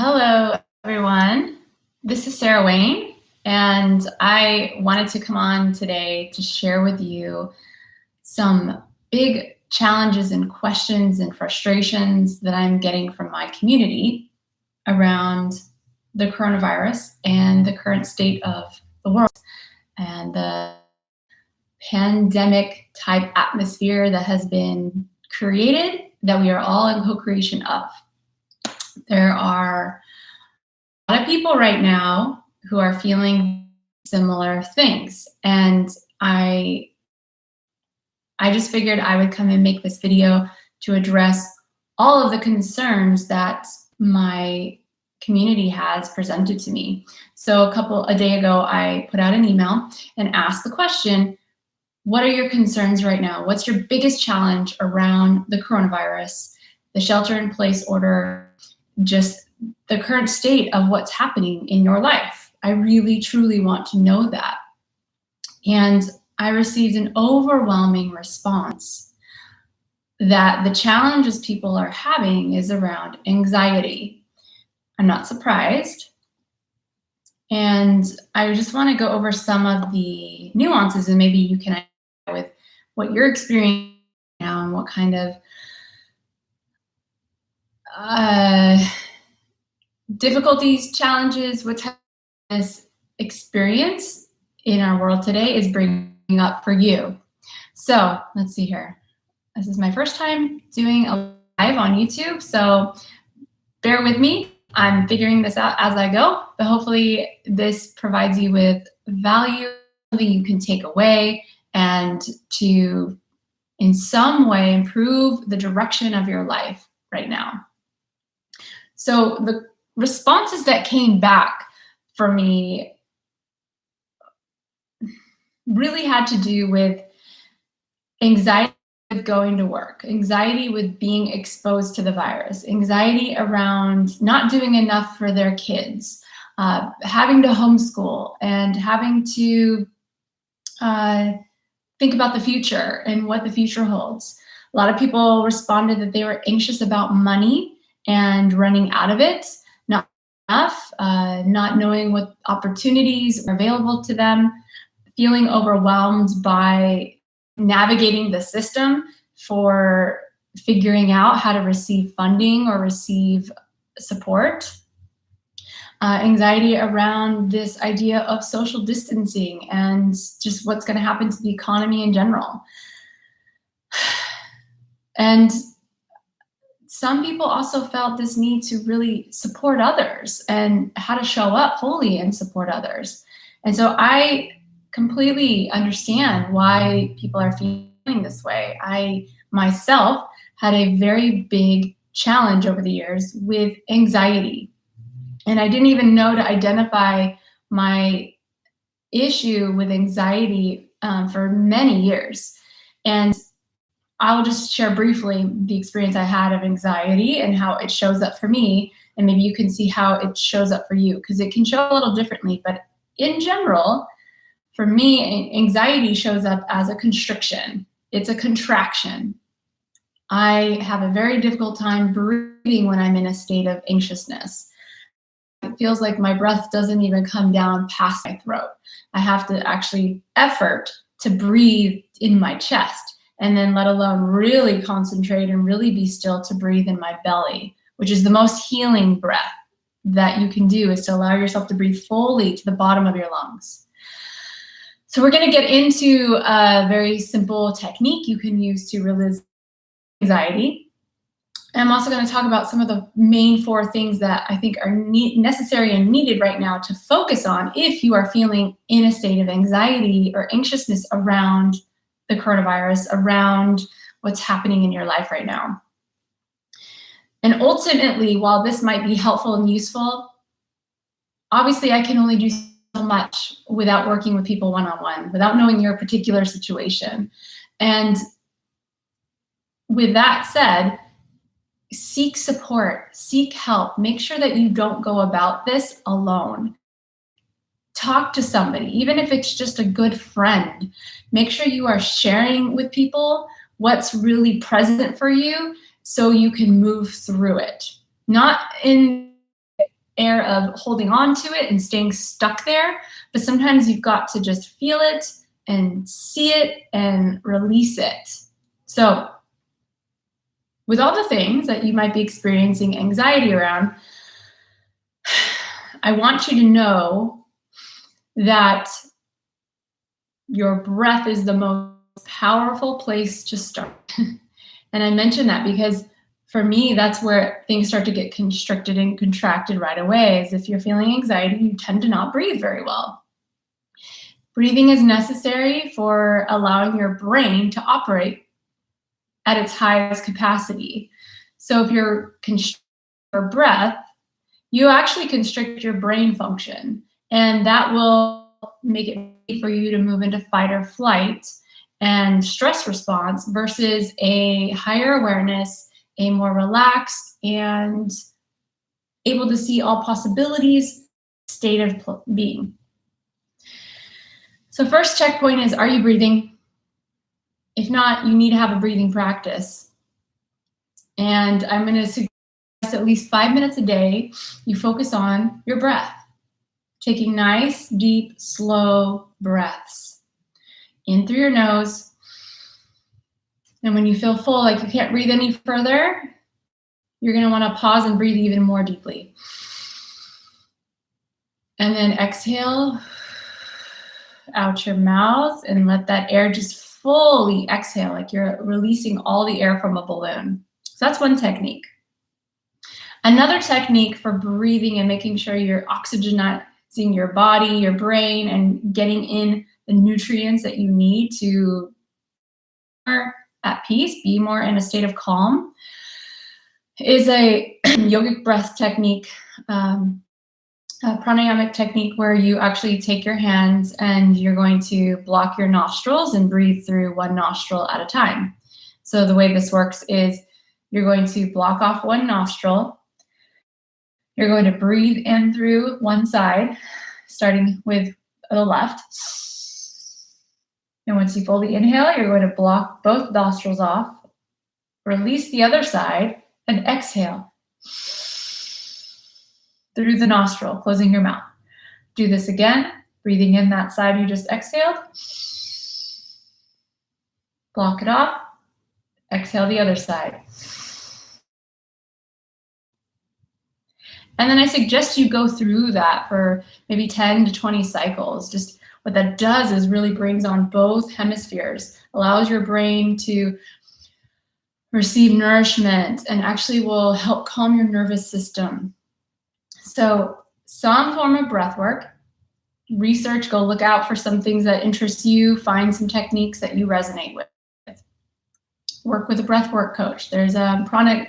Hello, everyone. This is Sarah Wayne, and I wanted to come on today to share with you some big challenges and questions and frustrations that I'm getting from my community around the coronavirus and the current state of the world and the pandemic type atmosphere that has been created that we are all in co-creation of. There are a lot of people right now who are feeling similar things, and I just figured I would come and make this video to address all of the concerns that my community has presented to me. So a day ago, I put out an email and asked the question, what are your concerns right now? What's your biggest challenge around the coronavirus, the shelter-in-place order, just the current state of what's happening in your life? I really, truly want to know that. And I received an overwhelming response that the challenges people are having is around anxiety. I'm not surprised. And I just want to go over some of the nuances, and maybe you can with what you're experiencing now and what kind of difficulties, challenges, what type of this experience in our world today is bringing up for you. So let's see here. This is my first time doing a live on YouTube, so bear with me. I'm figuring this out as I go, but hopefully this provides you with value, something you can take away and to in some way improve the direction of your life right now. So the responses that came back for me really had to do with anxiety with going to work, anxiety with being exposed to the virus, anxiety around not doing enough for their kids, having to homeschool and having to think about the future and what the future holds. A lot of people responded that they were anxious about money and running out of it, not enough, not knowing what opportunities are available to them, feeling overwhelmed by navigating the system for figuring out how to receive funding or receive support. Anxiety around this idea of social distancing and just what's going to happen to the economy in general. And some people also felt this need to really support others and how to show up fully and support others. And so I completely understand why people are feeling this way. I myself had a very big challenge over the years with anxiety. And I didn't even know to identify my issue with anxiety for many years. And I will just share briefly the experience I had of anxiety and how it shows up for me. And maybe you can see how it shows up for you, because it can show a little differently. But in general, for me, anxiety shows up as a constriction. It's a contraction. I have a very difficult time breathing when I'm in a state of anxiousness. It feels like my breath doesn't even come down past my throat. I have to actually effort to breathe in my chest, and then let alone really concentrate and really be still to breathe in my belly, which is the most healing breath that you can do, is to allow yourself to breathe fully to the bottom of your lungs. So we're going to get into a very simple technique you can use to release anxiety. I'm also going to talk about some of the main 4 things that I think are necessary and needed right now to focus on if you are feeling in a state of anxiety or anxiousness around the coronavirus, around what's happening in your life right now. And ultimately, while this might be helpful and useful, obviously I can only do so much without working with people one-on-one, without knowing your particular situation. And with that said, seek support, seek help. Make sure that you don't go about this alone. Talk to somebody, even if it's just a good friend. Make sure you are sharing with people what's really present for you so you can move through it. Not in air of holding on to it and staying stuck there, but sometimes you've got to just feel it and see it and release it. So with all the things that you might be experiencing anxiety around, I want you to know that your breath is the most powerful place to start. And I mention that because for me, that's where things start to get constricted and contracted right away. Is if you're feeling anxiety, you tend to not breathe very well. Breathing is necessary for allowing your brain to operate at its highest capacity. So if you're constricting your breath, you actually constrict your brain function, and that will make it easy for you to move into fight or flight and stress response versus a higher awareness, a more relaxed and able to see all possibilities state of being. So first checkpoint is, are you breathing? If not, you need to have a breathing practice. And I'm going to suggest at least 5 minutes a day, you focus on your breath, taking nice, deep, slow breaths in through your nose. And when you feel full, like you can't breathe any further, you're going to want to pause and breathe even more deeply. And then exhale out your mouth and let that air just fully exhale, like you're releasing all the air from a balloon. So that's one technique. Another technique for breathing and making sure you're oxygenizing your body, your brain, and getting in the nutrients that you need to be more at peace, be more in a state of calm, is a yogic breath technique, a pranayamic technique where you actually take your hands and you're going to block your nostrils and breathe through one nostril at a time. So the way this works is you're going to block off one nostril. You're going to breathe in through one side, starting with the left. And once you fully inhale, you're going to block both nostrils off, release the other side, and exhale through the nostril, closing your mouth. Do this again, breathing in that side you just exhaled. Block it off, exhale the other side. And then I suggest you go through that for maybe 10 to 20 cycles. Just what that does is really brings on both hemispheres, allows your brain to receive nourishment, and actually will help calm your nervous system. So some form of breath work, research, go look out for some things that interest you, find some techniques that you resonate with. Work with a breathwork coach. There's prana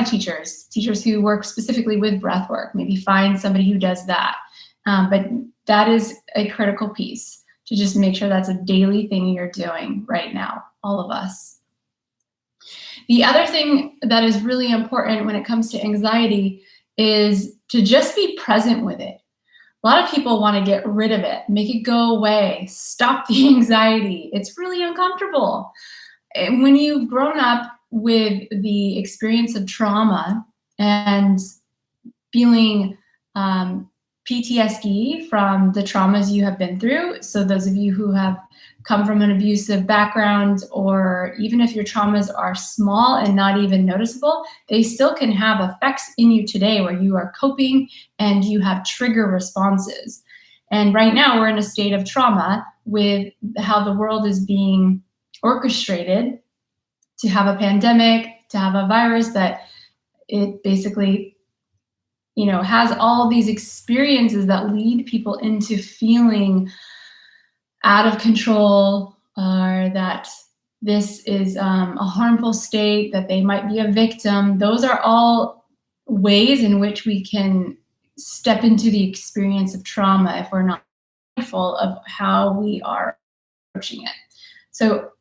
teachers who work specifically with breath work. Maybe find somebody who does that. But that is a critical piece to just make sure that's a daily thing you're doing right now, all of us. The other thing that is really important when it comes to anxiety is to just be present with it. A lot of people want to get rid of it, make it go away, stop the anxiety. It's really uncomfortable. When you've grown up with the experience of trauma and feeling PTSD from the traumas you have been through, so those of you who have come from an abusive background, or even if your traumas are small and not even noticeable, they still can have effects in you today where you are coping and you have trigger responses. And right now we're in a state of trauma with how the world is being orchestrated to have a pandemic, to have a virus that it basically, has all these experiences that lead people into feeling out of control, or that this is a harmful state, that they might be a victim. Those are all ways in which we can step into the experience of trauma if we're not mindful of how we are approaching it. So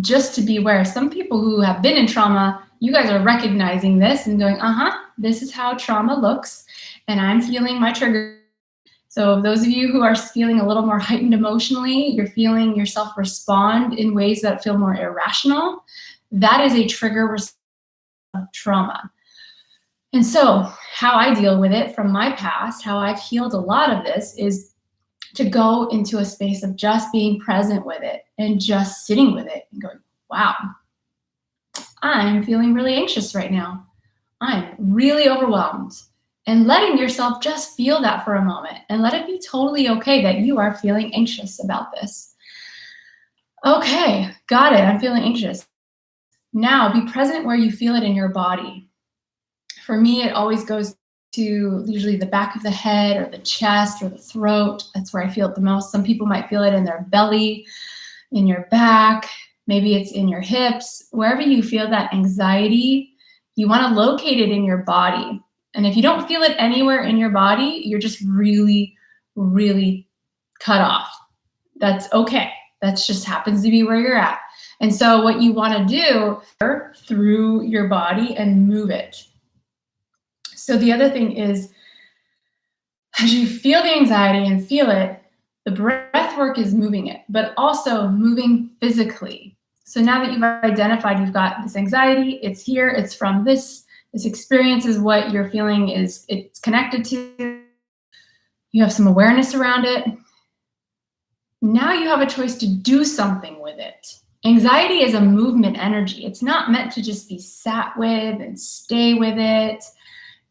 just to be aware, some people who have been in trauma, you guys are recognizing this and going, this is how trauma looks, and I'm feeling my trigger. So those of you who are feeling a little more heightened emotionally, you're feeling yourself respond in ways that feel more irrational, that is a trigger response of trauma. And so how I deal with it from my past, how I've healed a lot of this, is to go into a space of just being present with it and just sitting with it and going, wow, I'm feeling really anxious right now. I'm really overwhelmed. And letting yourself just feel that for a moment and let it be totally okay that you are feeling anxious about this. Okay, got it. I'm feeling anxious. Now be present where you feel it in your body. For me, it always goes to usually the back of the head or the chest or the throat. That's where I feel it the most. Some people might feel it in their belly, in your back, maybe it's in your hips. Wherever you feel that anxiety, you want to locate it in your body. And if you don't feel it anywhere in your body, you're just really, really cut off. That's okay. That just happens to be where you're at. And so what you want to do through your body and move it. So the other thing is, as you feel the anxiety and feel it, the breath work is moving it, but also moving physically. So now that you've identified you've got this anxiety, it's here, it's from this experience is what you're feeling it's connected to. You have some awareness around it. Now you have a choice to do something with it. Anxiety is a movement energy. It's not meant to just be sat with and stay with it,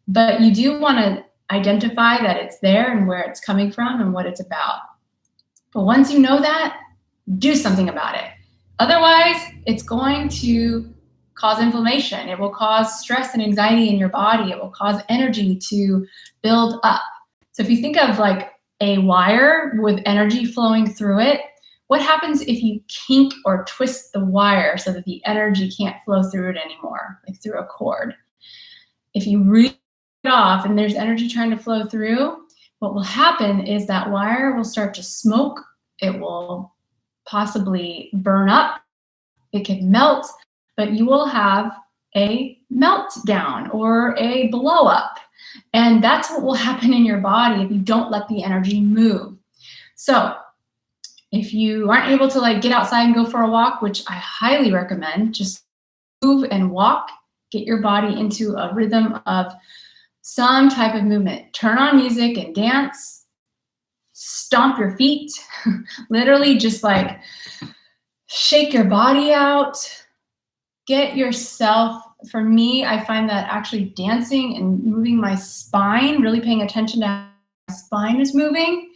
but you do want to identify that it's there and where it's coming from and what it's about. But once you know that, do something about it. Otherwise, it's going to cause inflammation. It will cause stress and anxiety in your body. It will cause energy to build up. So if you think of like a wire with energy flowing through it, what happens if you kink or twist the wire so that the energy can't flow through it anymore, like through a cord? If you reel it off and there's energy trying to flow through, what will happen is that wire will start to smoke. It will possibly burn up. It can melt, but you will have a meltdown or a blow up. And that's what will happen in your body if you don't let the energy move. So if you aren't able to like get outside and go for a walk, which I highly recommend, just move and walk, get your body into a rhythm of some type of movement. Turn on music and dance, stomp your feet, literally just like shake your body out, get yourself, for me, I find that actually dancing and moving my spine, really paying attention to how my spine is moving,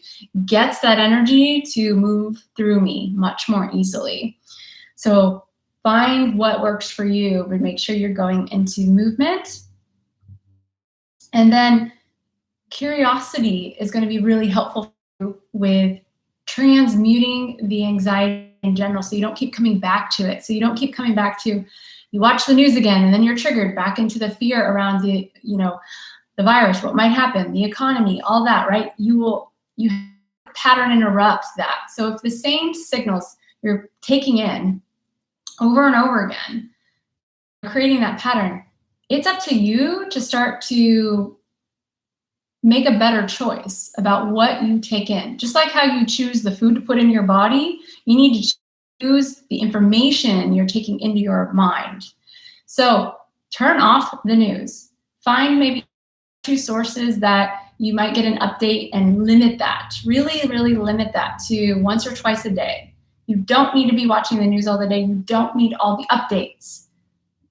gets that energy to move through me much more easily. So find what works for you, but make sure you're going into movement. And then curiosity is going to be really helpful with transmuting the anxiety in general, so you don't keep coming back to it. So you don't keep coming back to, you watch the news again and then you're triggered back into the fear around the virus, what might happen, the economy, all that, right? You pattern interrupts that. So if the same signals you're taking in over and over again, creating that pattern, it's up to you to start to make a better choice about what you take in. Just like how you choose the food to put in your body, you need to choose the information you're taking into your mind. So turn off the news. Find maybe 2 sources that you might get an update and limit that. Really, really limit that to once or twice a day. You don't need to be watching the news all the day. You don't need all the updates.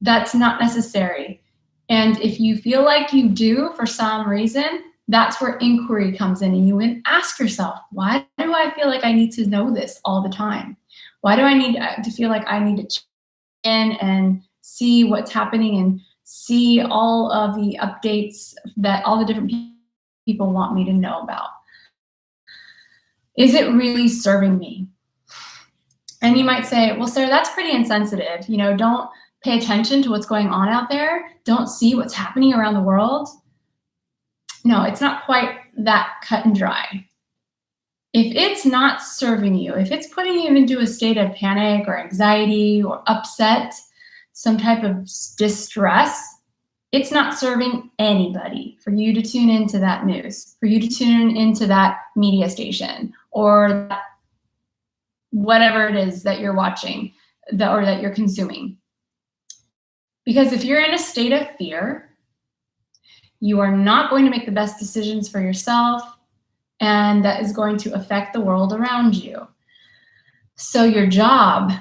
That's not necessary. And if you feel like you do for some reason, that's where inquiry comes in, and you can ask yourself, why do I feel like I need to know this all the time? Why do I need to feel like I need to check in and see what's happening and see all of the updates that all the different people want me to know about? Is it really serving me? And you might say, well, Sarah, that's pretty insensitive. Don't pay attention to what's going on out there. Don't see what's happening around the world. No, it's not quite that cut and dry. If it's not serving you, if it's putting you into a state of panic or anxiety or upset, some type of distress, it's not serving anybody for you to tune into that news, for you to tune into that media station or that whatever it is that you're watching or that you're consuming. Because if you're in a state of fear, You are not going to make the best decisions for yourself, and that is going to affect the world around you. So your job,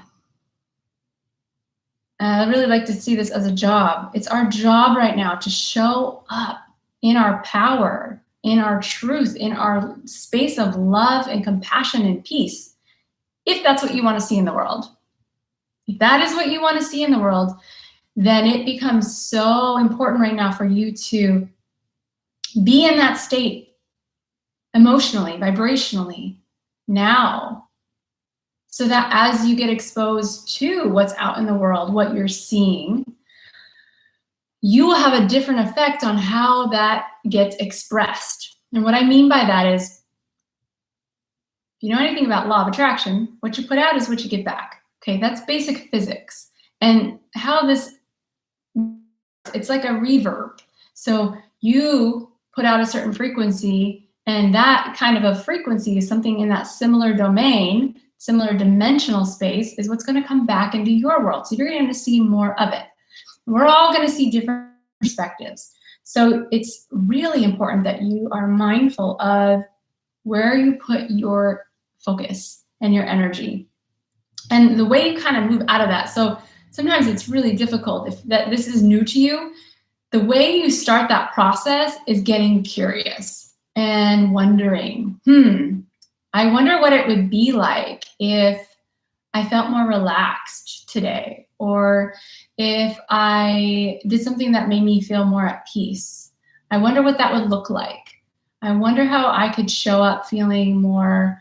I really like to see this as a job. It's our job right now to show up in our power, in our truth, in our space of love and compassion and peace, if that's what you want to see in the world. If that is what you want to see in the world, then it becomes so important right now for you to be in that state emotionally, vibrationally, now, so that as you get exposed to what's out in the world, what you're seeing, you will have a different effect on how that gets expressed. And what I mean by that is, if you know anything about law of attraction, what you put out is what you get back. Okay, that's basic physics. And how this, it's like a reverb. So you put out a certain frequency, and that kind of a frequency is something in that similar domain, similar dimensional space, is what's going to come back into your world. So you're going to see more of it. We're all going to see different perspectives. So it's really important that you are mindful of where you put your focus and your energy, and the way you kind of move out of that. So sometimes it's really difficult if this is new to you. The way you start that process is getting curious and wondering, I wonder what it would be like if I felt more relaxed today, or if I did something that made me feel more at peace. I wonder what that would look like. I wonder how I could show up feeling more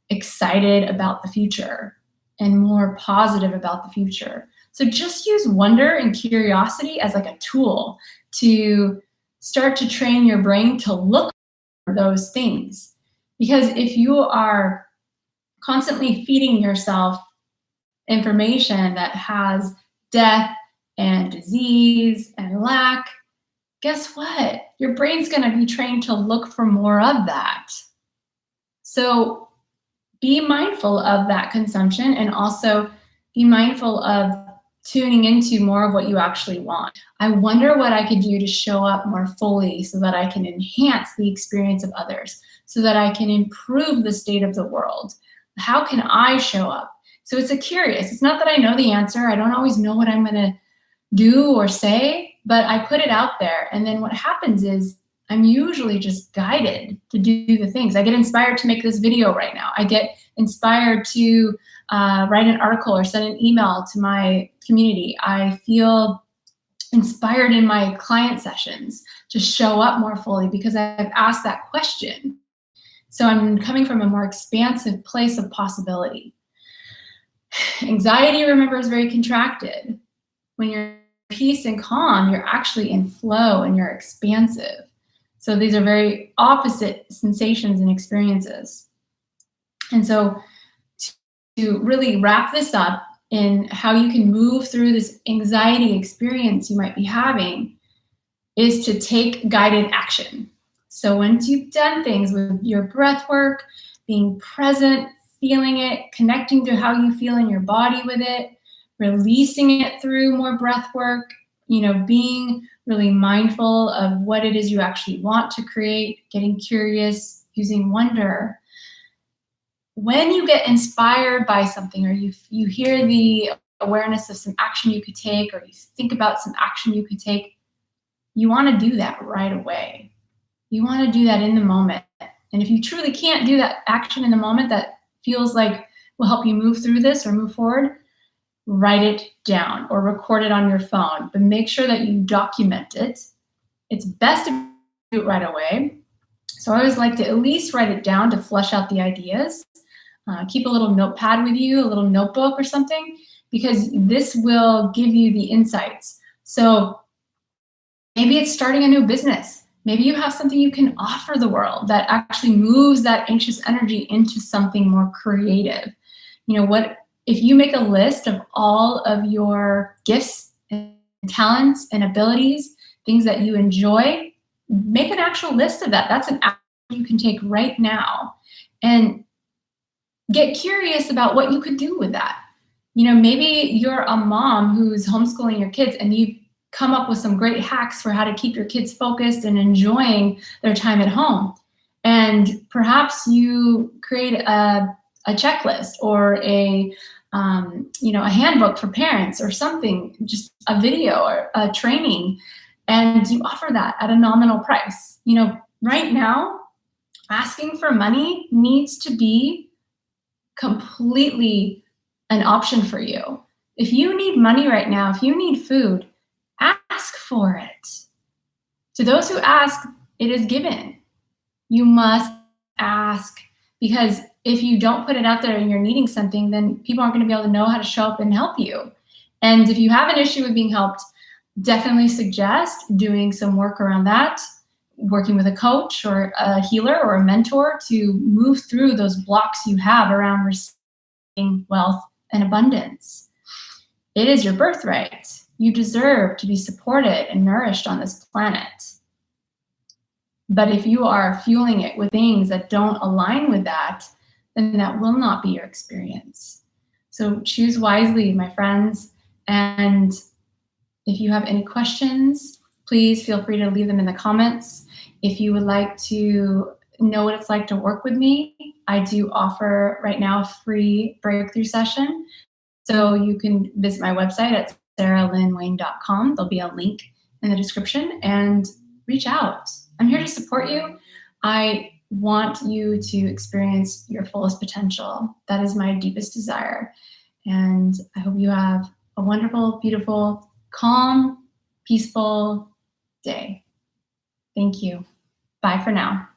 excited about the future and more positive about the future. So just use wonder and curiosity as like a tool to start to train your brain to look for those things. Because if you are constantly feeding yourself information that has death and disease and lack, guess what? Your brain's going to be trained to look for more of that. So be mindful of that consumption, and also be mindful of tuning into more of what you actually want. I wonder what I could do to show up more fully so that I can enhance the experience of others, so that I can improve the state of the world. How can I show up? So it's a curious. It's not that I know the answer. I don't always know what I'm going to do or say, but I put it out there. And then what happens is I'm usually just guided to do the things. I get inspired to make this video right now. I get inspired to write an article or send an email to my community. I feel inspired in my client sessions to show up more fully because I've asked that question. So I'm coming from a more expansive place of possibility. Anxiety, remember, is very contracted. When you're in peace and calm, you're actually in flow and you're expansive. So these are very opposite sensations and experiences. And so to really wrap this up in how you can move through this anxiety experience you might be having is to take guided action. So once you've done things with your breath work, being present, feeling it, connecting to how you feel in your body with it, releasing it through more breath work, being really mindful of what it is you actually want to create, getting curious, using wonder. When you get inspired by something, or you hear the awareness of some action you could take, or you think about some action you could take, you want to do that right away. You want to do that in the moment. And if you truly can't do that action in the moment that feels like will help you move through this or move forward, write it down or record it on your phone, but make sure that you document it. It's best to do it right away. So I always like to at least write it down to flesh out the ideas. Keep a little notepad with you, a little notebook or something, because this will give you the insights. So maybe it's starting a new business. Maybe you have something you can offer the world that actually moves that anxious energy into something more creative. If you make a list of all of your gifts and talents and abilities, things that you enjoy, make an actual list of that. That's an action you can take right now, and get curious about what you could do with that. Maybe you're a mom who's homeschooling your kids and you've come up with some great hacks for how to keep your kids focused and enjoying their time at home. And perhaps you create a checklist or a handbook for parents or something, just a video or a training, and you offer that at a nominal price. Right now, asking for money needs to be completely an option for you. If you need money right now, if you need food, ask for it. To those who ask, it is given. You must ask, because if you don't put it out there and you're needing something, then people aren't going to be able to know how to show up and help you. And if you have an issue with being helped, definitely suggest doing some work around that, working with a coach or a healer or a mentor to move through those blocks you have around receiving wealth and abundance. It is your birthright. You deserve to be supported and nourished on this planet. But if you are fueling it with things that don't align with that, then that will not be your experience. So choose wisely, my friends. And if you have any questions, please feel free to leave them in the comments. If you would like to know what it's like to work with me, I do offer right now a free breakthrough session. So you can visit my website at sarahlynwayne.com. There'll be a link in the description, and reach out. I'm here to support you. I want you to experience your fullest potential. That is my deepest desire. And I hope you have a wonderful, beautiful, calm, peaceful day. Thank you. Bye for now.